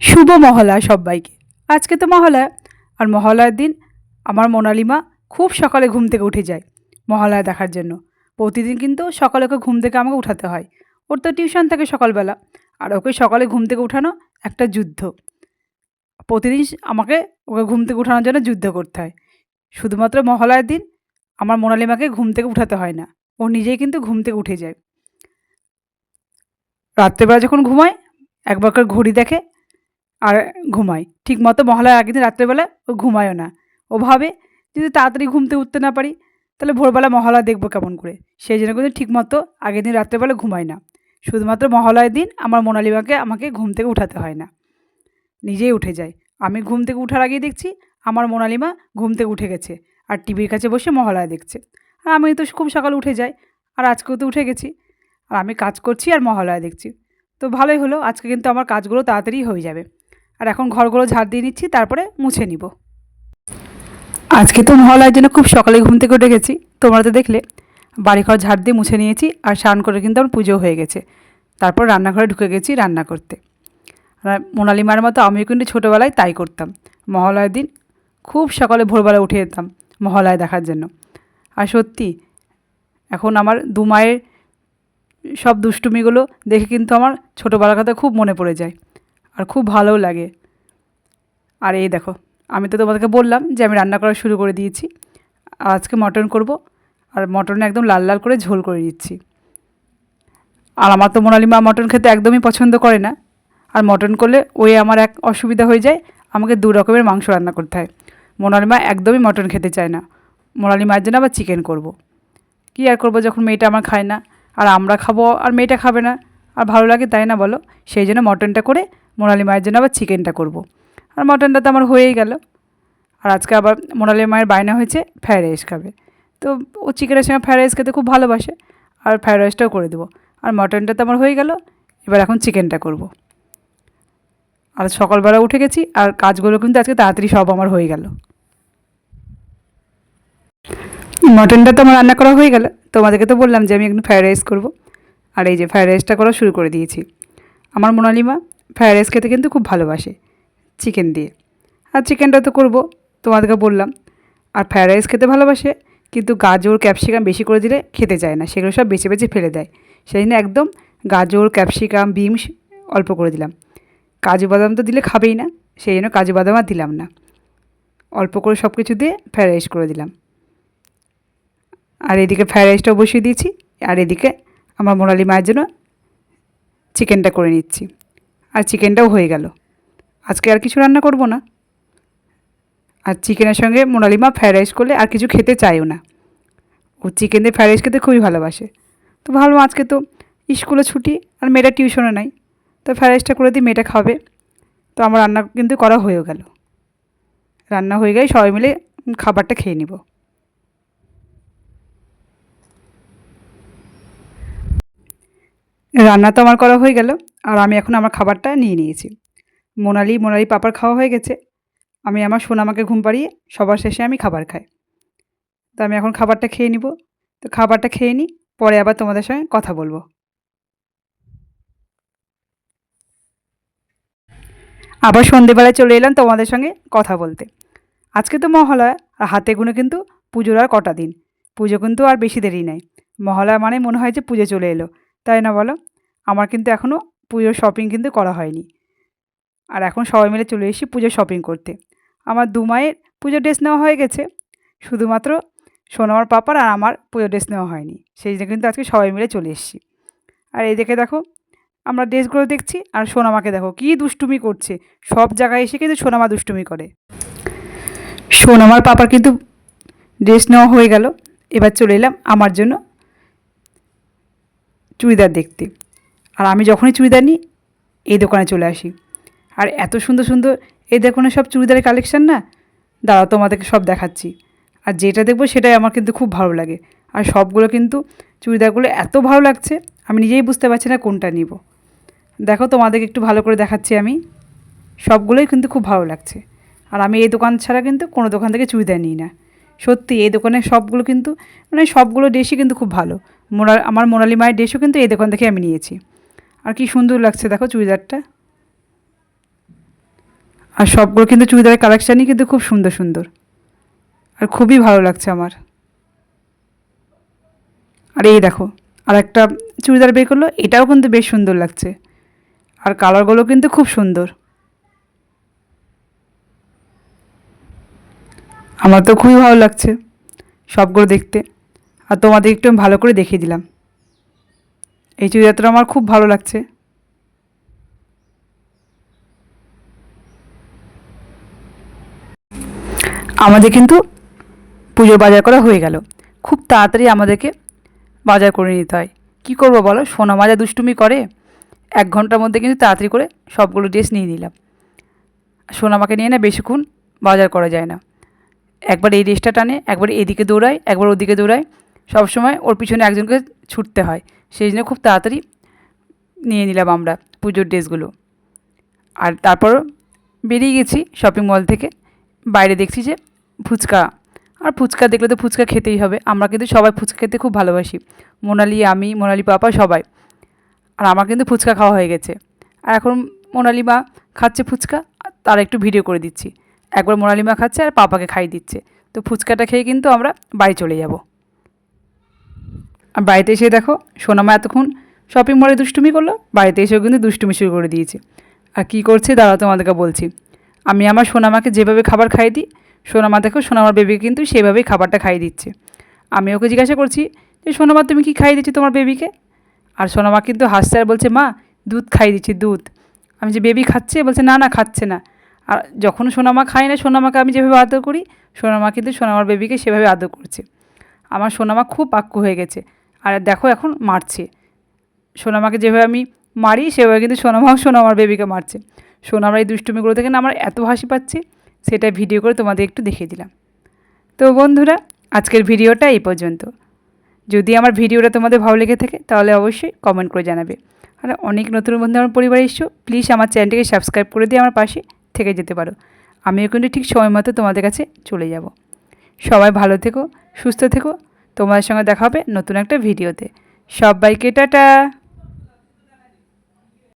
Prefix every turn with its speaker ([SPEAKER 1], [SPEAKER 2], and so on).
[SPEAKER 1] শুভ মহালয়া সব্বাইকে। আজকে তো মহালয়া, আর মহালয়ার দিন আমার মোনালিমা খুব সকালে ঘুম থেকে উঠে যায় মহালয়া দেখার জন্য। প্রতিদিন কিন্তু সকালে ওকে ঘুম থেকে আমাকে উঠাতে হয়। ওর তো টিউশন থাকে সকালবেলা, আর ওকে সকালে ঘুম থেকে উঠানো একটা যুদ্ধ। প্রতিদিন আমাকে ওকে ঘুম থেকে উঠানোর জন্য যুদ্ধ করতে হয়। শুধুমাত্র মহালয়ার দিন আমার মোনালিমাকে ঘুম থেকে উঠাতে হয় না, ও নিজেই কিন্তু ঘুম থেকে উঠে যায়। রাত্রেবেলা যখন ঘুমায় একবার করে ঘড়ি দেখে আর ঘুমায়। ঠিকমতো মহালয়ার আগের দিন রাত্রেবেলা ও ঘুমায়ও না। ও ভাবে যদি তাড়াতাড়ি ঘুম থেকে উঠতে না পারি, তাহলে ভোরবেলা মহালয়া দেখবো কেমন করে। সেই জন্য কিন্তু ঠিকমতো আগের দিন রাত্রেবেলা ঘুমায় না। শুধুমাত্র মহালয়ার দিন আমার মোনালিমাকে আমাকে ঘুম থেকে উঠাতে হয় না, নিজেই উঠে যায়। আমি ঘুম থেকে উঠার আগেই দেখছি আমার মোনালিমা ঘুম থেকে উঠে গেছে আর টিভির কাছে বসে মহালয়া দেখছে। আর আমি তো খুব সকালে উঠে যাই, আর আজকেও তো উঠে গেছি। আর আমি কাজ করছি আর মহালয়া দেখছি। তো ভালোই হলো, আজকে কিন্তু আমার কাজগুলো তাড়াতাড়ি হয়ে যাবে। আর এখন ঘরগুলো ঝাড় দিয়ে নিচ্ছি, তারপরে মুছে নিব। আজকে তো মহালয়ার জন্য খুব সকালে ঘুম থেকে উঠে গেছি। তোমরা তো দেখলে বাড়িঘর ঝাড় দিয়ে মুছে নিয়েছি, আর স্নান করে কিন্তু আমার পুজো হয়ে গেছে। তারপর রান্নাঘরে ঢুকে গেছি রান্না করতে। আর মোনালিমার মতো আমিও কিন্তু ছোটোবেলায় তাই করতাম। মহালয়ার দিন খুব সকালে ভোরবেলা উঠে যেতাম মহালয়া দেখার জন্য। আর সত্যি এখন আমার দু মায়ের সব দুষ্টুমিগুলো দেখে কিন্তু আমার ছোটোবেলার কথা খুব মনে পড়ে যায়, আর খুব ভালোও লাগে। আর এই দেখো, আমি তো তোমাদেরকে বললাম যে আমি রান্না করা শুরু করে দিয়েছি। আর আজকে মটন করব, আর মটনে একদম লাল লাল করে ঝোল করে দিচ্ছি। আর আমার তো মোনালিমা মটন খেতে একদমই পছন্দ করে না। আর মটন করলে ওই আমার এক অসুবিধা হয়ে যায়, আমাকে দু রকমের মাংস রান্না করতে হয়। মোনালিমা একদমই মটন খেতে চায় না। মোনালিমার জন্য আবার চিকেন করব। কী আর করবো, যখন মেয়েটা আমার খায় না, আর আমরা খাবো আর মেয়েটা খাবে না, আর ভালো লাগে তাই না বলো? সেই জন্য মটনটা করে মোনালিমায়ের জন্য আবার চিকেনটা করব। আর মটনটা তো আমার হয়েই গেল। আর আজকে আবার মোনালি মায়ের বায়না হয়েছে ফ্রায়েড রাইস খাবে। তো ও চিকেনের সঙ্গে ফ্রায়েড রাইস খেতে খুব ভালোবাসে, আর ফ্রায়েড রাইসটাও করে দেবো। আর মটনটা তো আমার হয়ে গেল, এবার এখন চিকেনটা করব। আর সকালবেলা উঠে গেছি, আর কাজগুলো কিন্তু আজকে তাড়াতাড়ি সব আমার হয়ে গেল। মটনটা তো আমার রান্না করা হয়ে গেল। তোমাদেরকে তো বললাম যে আমি একটু ফ্রায়েড রাইস করব। আর এই যে ফ্রায়েড রাইসটা করা শুরু করে দিয়েছি। আমার মোনালিমা ফ্রায়েড রাইস খেতে কিন্তু খুব ভালোবাসে চিকেন দিয়ে। আর চিকেনটা তো করব, তোমাদেরকে বললাম। আর ফ্রায়েড রাইস খেতে ভালোবাসে, কিন্তু গাজর ক্যাপসিকাম বেশি করে দিলে খেতে চায় না, সেগুলো সব বেছে বেছে ফেলে দেয়। সেই জন্য একদম গাজর ক্যাপসিকাম বিনস অল্প করে দিলাম। কাজু বাদাম তো দিলে খাবেই না, সেই জন্য কাজু বাদাম আর দিলাম না। অল্প করে সব কিছু দিয়ে ফ্রায়েড রাইস করে দিলাম। আর এদিকে ফ্রায়েড রাইসটাও বসিয়ে দিয়েছি, আর এদিকে আমার মোনালি মায়ের জন্য চিকেনটা করে নিচ্ছি। আর চিকেনটাও হয়ে গেল। আজকে আর কিছু রান্না করব না। আর চিকেনের সঙ্গে মোনালিমা ফ্রায়েড রাইস করলে আর কিছু খেতে চায়ও না। ও চিকেন দিয়ে ফ্রায়েড রাইস খেতে খুবই ভালোবাসে। তো ভাবলাম আজকে তো স্কুলে ছুটি, আর মেয়েটা টিউশনে নাই, তো ফ্রায়েড রাইসটা করে দিই, মেয়েটা খাবে। তো আমার রান্না কিন্তু করা হয়েও গেল। রান্না হয়ে গেলে সবাই মিলে খাবারটা খেয়ে নিব। রান্না তো আমার করা হয়ে গেল, আর আমি এখন আমার খাবারটা নিয়ে নিয়েছি। মোনালি পাপার খাওয়া হয়ে গেছে। আমি আমার সোনামাকে ঘুম পাড়িয়ে সবার শেষে আমি খাবার খাই। তো আমি এখন খাবারটা খেয়ে নিব। তো খাবারটা খেয়ে নিই, পরে আবার তোমাদের সঙ্গে কথা বলবো। আবার সন্ধেবেলায় চলে এলাম তোমাদের সঙ্গে কথা বলতে। আজকে তো মহালয়া, আর হাতে গুনে কিন্তু পুজোর আর কটা দিন। পুজো কিন্তু আর বেশি দেরি নাই। মহালয়া মানে মনে হয় যে পুজো চলে এলো, তাই না বলো? আমার কিন্তু এখনও পুজোর শপিং কিন্তু করা হয়নি। আর এখন সবাই মিলে চলে এসেছি পুজোর শপিং করতে। আমার দু মায়ের পুজোর ড্রেস নেওয়া হয়ে গেছে, শুধুমাত্র সোনামার পাপার আর আমার পুজোর ড্রেস নেওয়া হয়নি। সেই জন্য কিন্তু আজকে সবাই মিলে চলে এসেছি। আর এই দেখে দেখো, আমরা ড্রেসগুলো দেখছি, আর সোনামাকে দেখো কী দুষ্টুমি করছে। সব জায়গায় এসে কিন্তু সোনামা দুষ্টুমি করে। সোনামার পাপার কিন্তু ড্রেস নেওয়া হয়ে গেল। এবার চলে এলাম আমার জন্য চুড়িদার দেখতে। আর আমি যখনই চুড়িদার নিই এই দোকানে চলে আসি। আর এত সুন্দর সুন্দর এই দোকানে সব চুড়িদারের কালেকশান না, দাঁড়াও তোমাদেরকে সব দেখাচ্ছি। আর যেটা দেখবো সেটাই আমার কিন্তু খুব ভালো লাগে। আর সবগুলো কিন্তু চুড়িদারগুলো এত ভালো লাগছে, আমি নিজেই বুঝতে পারছি না কোনটা নিব। দেখো তোমাদেরকে একটু ভালো করে দেখাচ্ছি আমি। সবগুলোই কিন্তু খুব ভালো লাগছে। আর আমি এই দোকান ছাড়া কিন্তু কোনো দোকান থেকে চুড়িদার নিই না। সত্যি এই দোকানের সবগুলো কিন্তু মানে সবগুলো ড্রেসই কিন্তু খুব ভালো। আমার মোনালি মায়ের ড্রেসও কিন্তু এই দোকান থেকে আমি নিয়েছি। আর কি সুন্দর লাগছে দেখো চুড়িদারটা। আর সবগুলো কিন্তু চুড়িদারের কালেকশানই কিন্তু খুব সুন্দর সুন্দর, আর খুবই ভালো লাগছে আমার। আর এই দেখো আর একটা চুড়িদার বের করলো, এটাও কিন্তু বেশ সুন্দর লাগছে, আর কালারগুলো কিন্তু খুব সুন্দর। আমার তো খুবই ভালো লাগছে সবগুলো দেখতে, আর তোমাদের একটু আমি ভালো করে দেখিয়ে দিলাম। এই চুড়িদারটা আমার খুব ভালো লাগছে। আমাদের কিন্তু পুজোর বাজার করা হয়ে গেল। খুব তাড়াতাড়ি আমাদেরকে বাজার করে নিতে হয়। কী করবো বলো, সোনা মাজা দুষ্টুমি করে, 1 ঘন্টার মধ্যে কিন্তু তাড়াতাড়ি করে সবগুলো ড্রেস নিয়ে নিলাম। সোনামাকে নিয়ে না বেশিক্ষণ বাজার করা যায় না, একবার এই ড্রেসটা টানে, একবার এদিকে দৌড়ায়, একবার ওদিকে দৌড়ায়, সবসময় ওর পিছনে একজনকে ছুটতে হয়। সেই জন্য খুব তাড়াতাড়ি নিয়ে নিলাম আমরা পুজোর ড্রেসগুলো। আর তারপর বেরিয়ে গেছি শপিং মল থেকে। বাইরে দেখছি যে ফুচকা, আর ফুচকা দেখলে তো ফুচকা খেতেই হবে। আমরা কিন্তু সবাই ফুচকা খেতে খুব ভালোবাসি, মোনালি, আমি, মোনালি পাপা সবাই। আর আমার কিন্তু ফুচকা খাওয়া হয়ে গেছে। আর এখন মোনালি মা খাচ্ছে ফুচকা, তার একটু ভিডিও করে দিচ্ছি। একবার মোনালি মা খাচ্ছে আর পাপাকে খাইয়ে দিচ্ছে। তো ফুচকাটা খেয়ে কিন্তু আমরা বাড়ি চলে যাব। আর বাড়িতে এসে দেখো সোনামা এতক্ষণ শপিং মলে দুষ্টুমি করলো, বাড়িতে এসেও কিন্তু দুষ্টুমি শুরু করে দিয়েছে। আর কী করছে দাঁড়াও তোমাদেরকে বলছি। আমি আমার সোনামাকে যেভাবে খাবার খাইয়ে দিই, সোনামা দেখো সোনামার বেবিকে কিন্তু সেভাবেই খাবারটা খাইয়ে দিচ্ছে। আমি ওকে জিজ্ঞাসা করছি যে সোনামা তুমি কী খাইয়ে দিচ্ছ তোমার বেবিকে? আর সোনামা কিন্তু হাসছে আর বলছে মা দুধ খাইয়ে দিচ্ছি দুধ। আমি যে বেবি খাচ্ছে, বলছে না না খাচ্ছে না। আর যখন সোনামা খায় না, সোনামাকে আমি যেভাবে আদর করি, সোনামা কিন্তু সোনামার বেবিকে সেভাবে আদর করছে। আমার সোনামা খুব পাক্কু হয়ে গেছে। আর দেখো এখন মারছে, সোনামাকে যেভাবে আমি মারি সেভাবে কিন্তু সোনামাও সোনামার বেবিকে মারছে। সোনামার এই দুষ্টুমিগুলো থেকে না আমার এত হাসি পাচ্ছে, সেটা ভিডিও করে তোমাদের একটু দেখিয়ে দিলাম। তো বন্ধুরা, আজকের ভিডিওটা এই পর্যন্ত। যদি আমার ভিডিওটা তোমাদের ভালো লেগে থাকে তাহলে অবশ্যই কমেন্ট করে জানাবে। আর অনেক নতুন বন্ধু আমার পরিবারে এসছো, প্লিজ আমার চ্যানেলটিকে সাবস্ক্রাইব করে দিয়ে আমার পাশে থেকে যেতে পারো। আমিও কিন্তু ঠিক সময় মতো তোমাদের কাছে চলে যাব। সবাই ভালো থেকো, সুস্থ থেকো। তোমাদের সঙ্গে দেখা হবে নতুন একটা ভিডিওতে। সবাইকে টাটা।